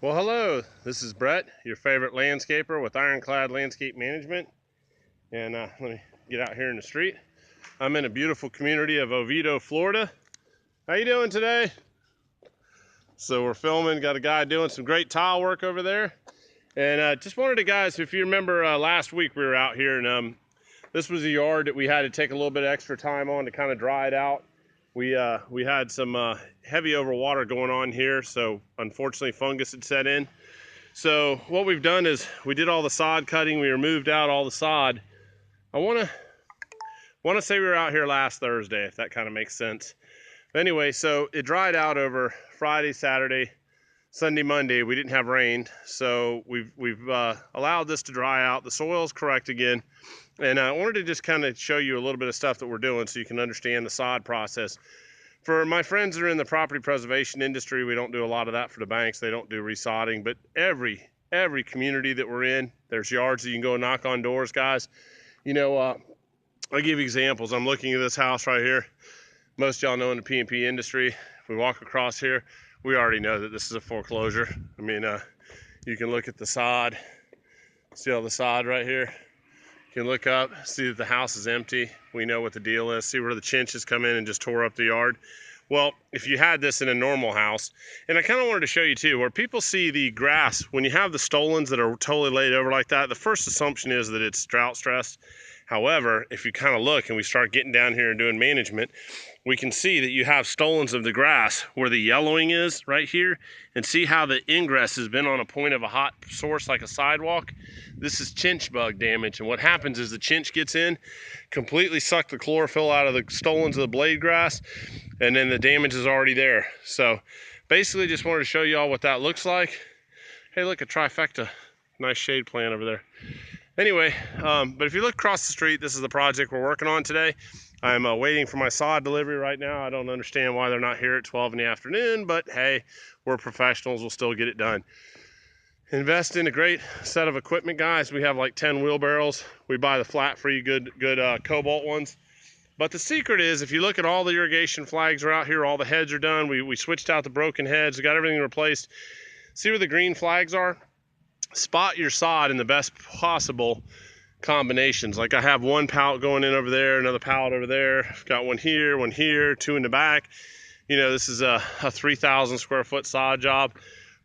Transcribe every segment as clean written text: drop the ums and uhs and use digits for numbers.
Well, hello, this is Brett, your favorite landscaper with Ironclad Landscape Management. And let me get out here in the street. I'm in a beautiful community of Oviedo, Florida. How you doing today? So we're filming, got a guy doing some great tile work over there. And just wanted to, guys, if you remember last week we were out here and this was a yard that we had to take a little bit of extra time on to kind of dry it out. We had some heavy overwater going on here, so unfortunately fungus had set in. So what we've done is we did all the sod cutting. We removed out all the sod. I want to say we were out here last Thursday, if that kind of makes sense. Anyway, so it dried out over Friday, Saturday, Sunday, Monday. We didn't have rain, so we've allowed this to dry out. The soil's correct again, and I wanted to just kind of show you a little bit of stuff that we're doing so you can understand the sod process. For my friends that are in the property preservation industry, we don't do a lot of that for the banks. They don't do resodding, but every community that we're in, there's yards that you can go knock on doors, guys. You know, I'll give you examples. I'm looking at this house right here. Most of y'all know in the P&P industry, if we walk across here, we already know that this is a foreclosure. I mean, you can look at the sod. See all the sod right here? You can look up, see that the house is empty. We know what the deal is. See where the chinches come in and just tore up the yard. Well, if you had this in a normal house, and I kind of wanted to show you too, where people see the grass, when you have the stolons that are totally laid over like that, the first assumption is that it's drought stressed. However, if you kind of look and we start getting down here and doing management, we can see that you have stolons of the grass where the yellowing is right here, and see how the ingress has been on a point of a hot source like a sidewalk. This is chinch bug damage, and what happens is the chinch gets in, completely suck the chlorophyll out of the stolons of the blade grass, and then the damage is already there. So basically just wanted to show you all what that looks like. Hey, look, a trifecta. Nice shade plant over there. Anyway, but if you look across the street, this is the project we're working on today. I'm waiting for my sod delivery right now. I don't understand why they're not here at 12 in the afternoon, but hey, we're professionals, we'll still get it done. Invest in a great set of equipment, guys. We have like 10 wheelbarrows. We buy the flat free, good Cobalt ones. But the secret is, if you look at all the irrigation flags are out here, all the heads are done. We switched out the broken heads, we got everything replaced. See where the green flags are? Spot your sod in the best possible combinations. Like I have one pallet going in over there, another pallet over there. I've got one here, two in the back. You know, this is a 3,000 square foot sod job.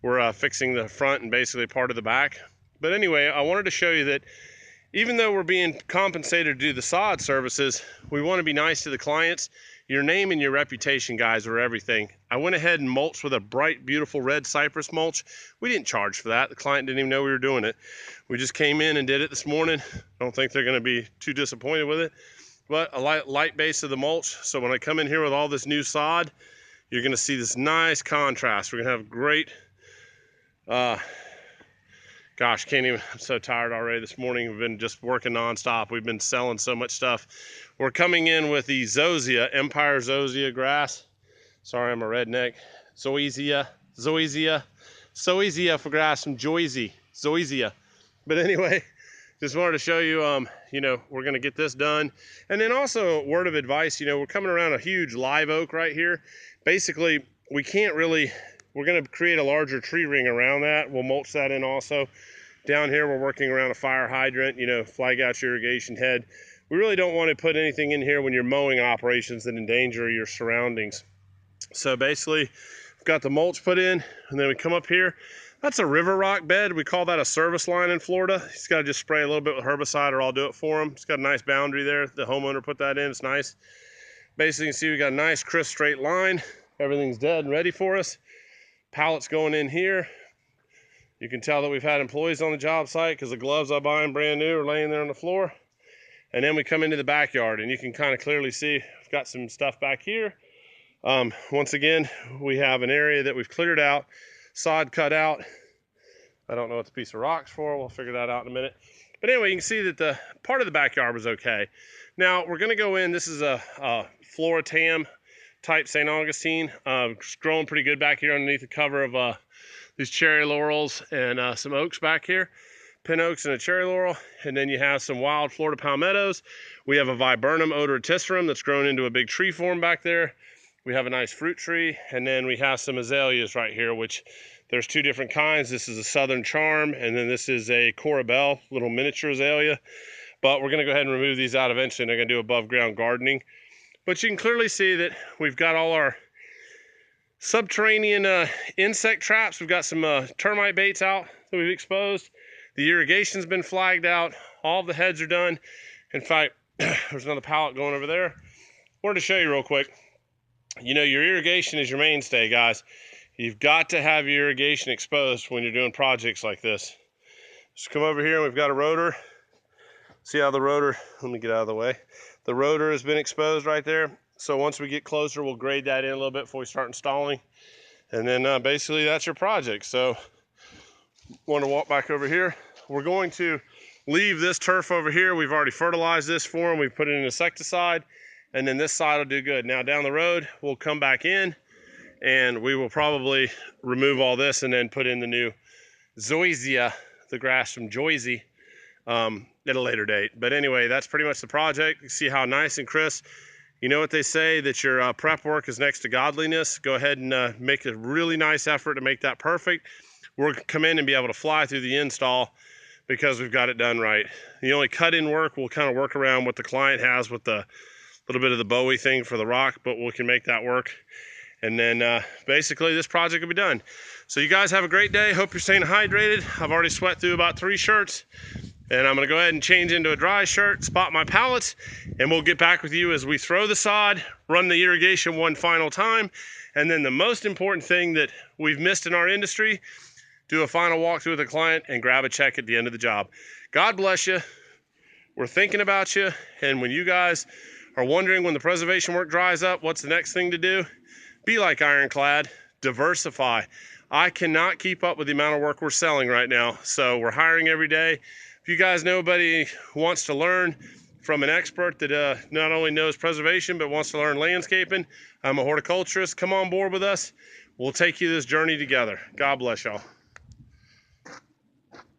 We're fixing the front and basically part of the back. But anyway, I wanted to show you that even though we're being compensated to do the sod services, we want to be nice to the clients. Your name and your reputation, guys, are everything. I went ahead and mulched with a bright, beautiful red cypress mulch. We didn't charge for that. The client didn't even know we were doing it. We just came in and did it this morning. I don't think they're going to be too disappointed with it. But a light base of the mulch. So when I come in here with all this new sod, you're going to see this nice contrast. We're going to have great... Gosh, can't even, I'm so tired already this morning. We've been just working nonstop. We've been selling so much stuff. We're coming in with the Zoysia, Empire Zoysia grass. Sorry, I'm a redneck. Zoysia for grass from Zoysia. But anyway, just wanted to show you, you know, we're gonna get this done. And then also a word of advice, you know, we're coming around a huge live oak right here. Basically, we can't really, we're gonna create a larger tree ring around that. We'll mulch that in also. Down here, we're working around a fire hydrant, you know, flag out your irrigation head. We really don't want to put anything in here when you're mowing operations that endanger your surroundings. So basically, we've got the mulch put in, and then we come up here. That's a river rock bed. We call that a service line in Florida. He's got to just spray a little bit with herbicide or I'll do it for him. It's got a nice boundary there. The homeowner put that in. It's nice. Basically, you can see we got a nice, crisp, straight line. Everything's dead and ready for us. Pallets going in here. You can tell that we've had employees on the job site because the gloves I buy them brand new are laying there on the floor. And then we come into the backyard and you can kind of clearly see we've got some stuff back here. Once again, we have an area that we've cleared out, sod cut out. I don't know what the piece of rock's for. We'll figure that out in a minute. But anyway, you can see that the part of the backyard was okay. Now we're gonna go in, this is a Floratam type St. Augustine. It's growing pretty good back here underneath the cover of these cherry laurels and some oaks back here, pin oaks and a cherry laurel. And then you have some wild Florida palmettos. We have a viburnum odoraticerum that's grown into a big tree form back there. We have a nice fruit tree, and then we have some azaleas right here, which There's two different kinds. This is a Southern Charm, and then this is a Corabelle, little miniature azalea. But we're gonna go ahead and remove these out eventually, and they're gonna do above ground gardening. But you can clearly see that we've got all our subterranean insect traps. We've got some termite baits out that we've exposed. The irrigation's been flagged out. All the heads are done. In fact, there's another pallet going over there. Wanted to show you real quick. You know, your irrigation is your mainstay, guys. You've got to have your irrigation exposed when you're doing projects like this. Just come over here and we've got a rotor. See how the rotor, let me get out of the way. The rotor has been exposed right there. So once we get closer, we'll grade that in a little bit before we start installing. And then basically that's your project. So want to walk back over here. We're going to leave this turf over here. We've already fertilized this for them. We've put in an insecticide, and then this side will do good. Now down the road, we'll come back in and we will probably remove all this and then put in the new zoysia, the grass from Joyzy, at a later date. But anyway, that's pretty much the project. You see how nice and crisp. You know what they say, that your prep work is next to godliness. Go ahead and make a really nice effort to make that perfect. We'll come in and be able to fly through the install because we've got it done right. The only cut-in work, we'll kind of work around what the client has with the little bit of the Bowie thing for the rock, but we can make that work. And then basically this project will be done. So you guys have a great day. Hope you're staying hydrated. I've already sweat through about 3 shirts. And I'm gonna go ahead and change into a dry shirt, spot my pallets, and we'll get back with you as we throw the sod, run the irrigation one final time, and then the most important thing that we've missed in our industry, do a final walkthrough with the client and grab a check at the end of the job. God bless you. We're thinking about you. And when you guys are wondering when the preservation work dries up, what's the next thing to do? Be like Ironclad, diversify. I cannot keep up with the amount of work we're selling right now. So we're hiring every day. If you guys know anybody who wants to learn from an expert that not only knows preservation, but wants to learn landscaping, I'm a horticulturist, come on board with us. We'll take you this journey together. God bless y'all.